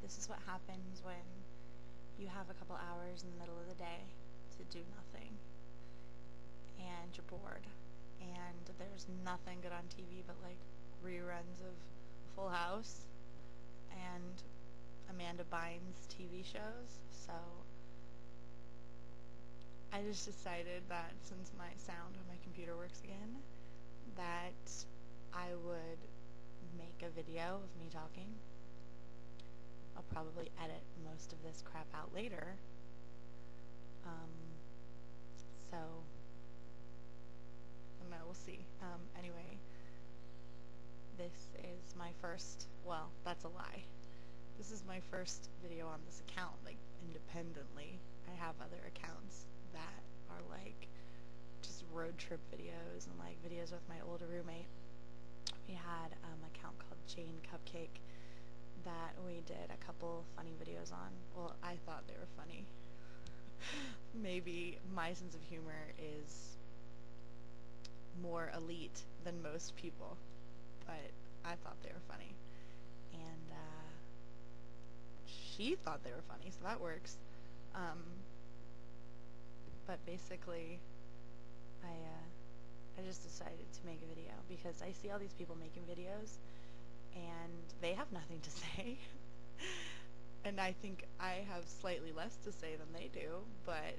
This is what happens when you have a couple hours in the middle of the day to do nothing, and you're bored, and there's nothing good on TV but like reruns of Full House and Amanda Bynes TV shows. So I just decided that since my sound on my computer works again, that I would make a video of me talking. I'll probably edit most of this crap out later. So, I don't know, we'll see. Anyway, this is my first, well, that's a lie. This is my first video on this account, like, independently. I have other accounts that are, like, just road trip videos and, like, videos with my older roommate. We had an account called Jane Cupcake that we did a couple funny videos on. Well, I thought they were funny. Maybe my sense of humor is more elite than most people, but I thought they were funny. And she thought they were funny, so that works. But basically, I just decided to make a video because I see all these people making videos and they have nothing to say. And I think I have slightly less to say than they do, but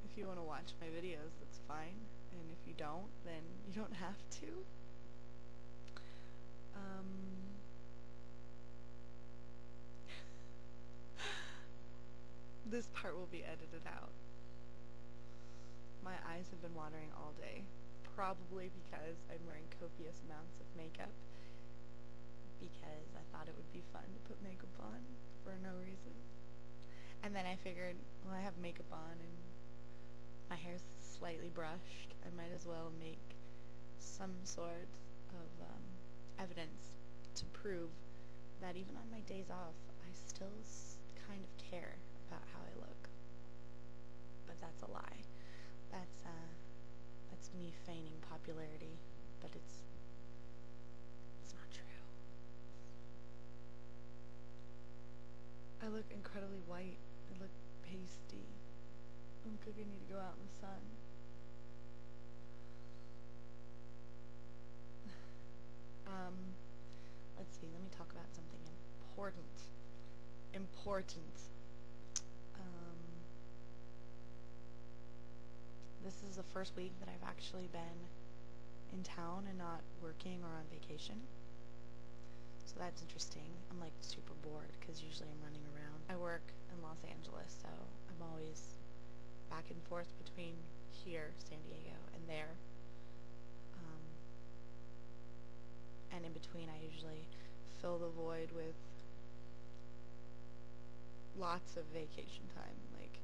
if you want to watch my videos, that's fine. And if you don't, then you don't have to. This part will be edited out. My eyes have been watering all day, probably because I'm wearing copious amounts of makeup, because I thought it would be fun to put makeup on for no reason. And then I figured, well, I have makeup on and my hair's slightly brushed, I might as well make some sort of evidence to prove that even on my days off, I still kind of care about how I look. But that's a lie. That's me feigning popularity, but it's not true. I look incredibly white. I look pasty. I look like I need to go out in the sun. Let's see, let me talk about something important. This is the first week that I've actually been in town and not working or on vacation. So that's interesting. I'm like super bored because usually I'm running around. I work in Los Angeles, so I'm always back and forth between here, San Diego, and there. And in between I usually fill the void with lots of vacation time. Like,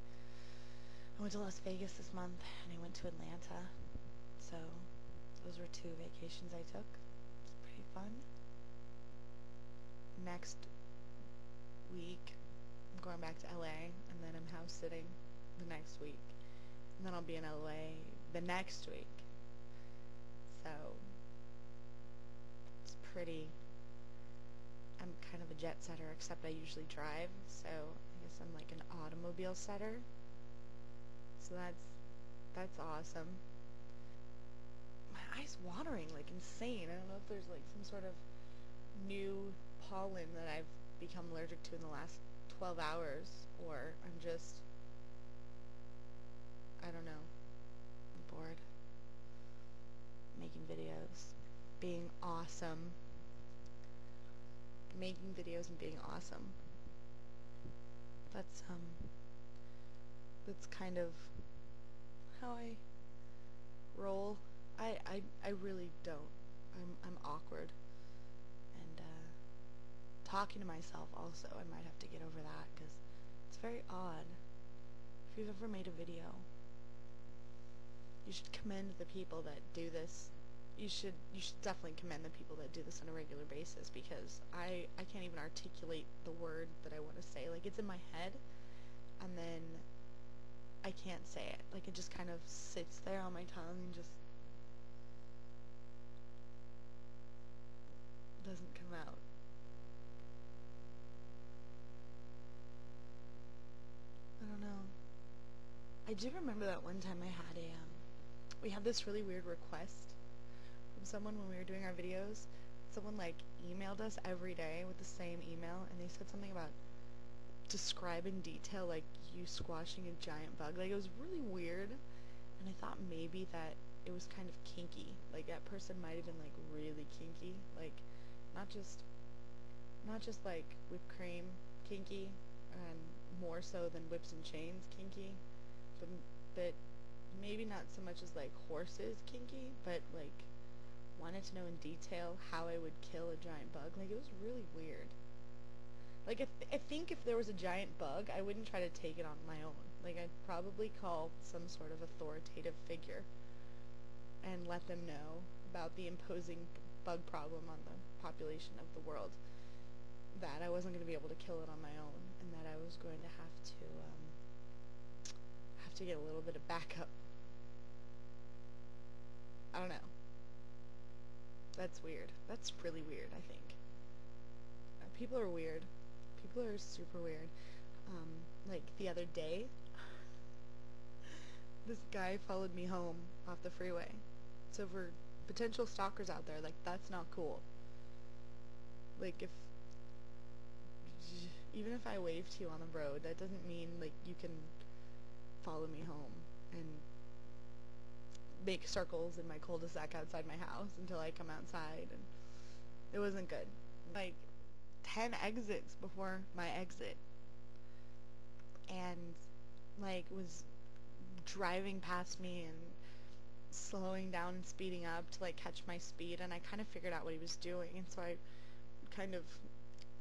I went to Las Vegas this month and I went to Atlanta, so those were 2 vacations I took. It's pretty fun. Next week I'm going back to LA, and then I'm house sitting the next week, and then I'll be in LA the next week. So it's pretty, I'm kind of a jet setter, except I usually drive, so I guess I'm like an automobile setter. So that's awesome. My eyes watering like insane. I don't know if there's like some sort of new pollen that I've become allergic to in the last 12 hours, or I'm just, I don't know, I'm bored. Making videos, being awesome. Making videos and being awesome. That's kind of how I roll. I really don't. I'm awkward. And talking to myself also, I might have to get over that because it's very odd. If you've ever made a video, you should commend the people that do this. You should definitely commend the people that do this on a regular basis, because I can't even articulate the word that I want to say. Like, it's in my head, and then I can't say it. Like, it just kind of sits there on my tongue and just doesn't come out. I do remember that one time I had we had this really weird request from someone when we were doing our videos. Someone like emailed us every day with the same email, and they said something about describe in detail like you squashing a giant bug. Like, it was really weird, and I thought maybe that it was kind of kinky. Like, that person might have been like really kinky, like not just like whipped cream kinky, and more so than whips and chains kinky, but maybe not so much as like horses kinky, but like wanted to know in detail how I would kill a giant bug. Like, it was really weird. Like, I think if there was a giant bug, I wouldn't try to take it on my own. Like, I'd probably call some sort of authoritative figure and let them know about the imposing bug problem on the population of the world, that I wasn't going to be able to kill it on my own, and that I was going to have to get a little bit of backup. I don't know. That's weird. That's really weird, I think. People are weird. People are super weird. Like, the other day, this guy followed me home off the freeway. So for potential stalkers out there, like, that's not cool. Like, even if I wave to you on the road, that doesn't mean, like, you can follow me home and make circles in my cul-de-sac outside my house until I come outside, and it wasn't good. Like, 10 exits before my exit, and like was driving past me and slowing down and speeding up to like catch my speed, and I kind of figured out what he was doing, and so I kind of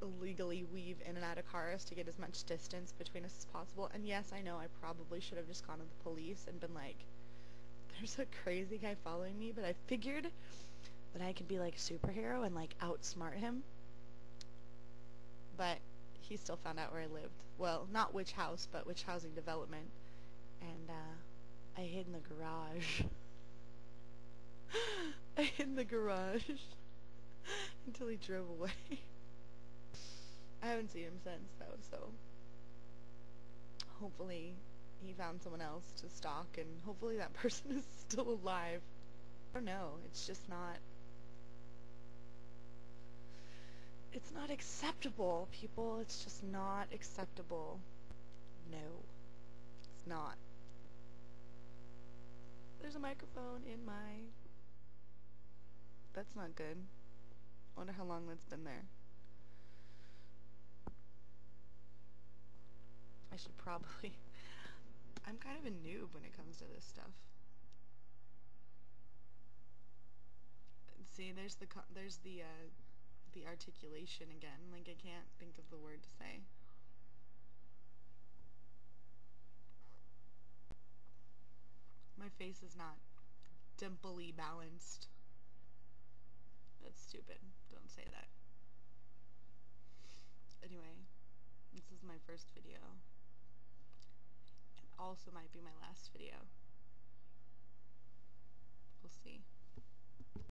illegally weave in and out of cars to get as much distance between us as possible. And yes, I know I probably should have just gone to the police and been like, there's a crazy guy following me, but I figured that I could be like a superhero and like outsmart him. But he still found out where I lived. Well, not which house, but which housing development. And I hid in the garage. I hid in the garage until he drove away. I haven't seen him since, though, so hopefully he found someone else to stalk, and hopefully that person is still alive. I don't know, it's just not... It's not acceptable, people. It's just not acceptable. No, it's not. There's a microphone in my... That's not good. I wonder how long that's been there. I should probably... I'm kind of a noob when it comes to this stuff. See, there's the articulation again. Like, I can't think of the word to say. My face is not dimply balanced. That's stupid. Don't say that. Anyway, this is my first video. And also might be my last video. We'll see.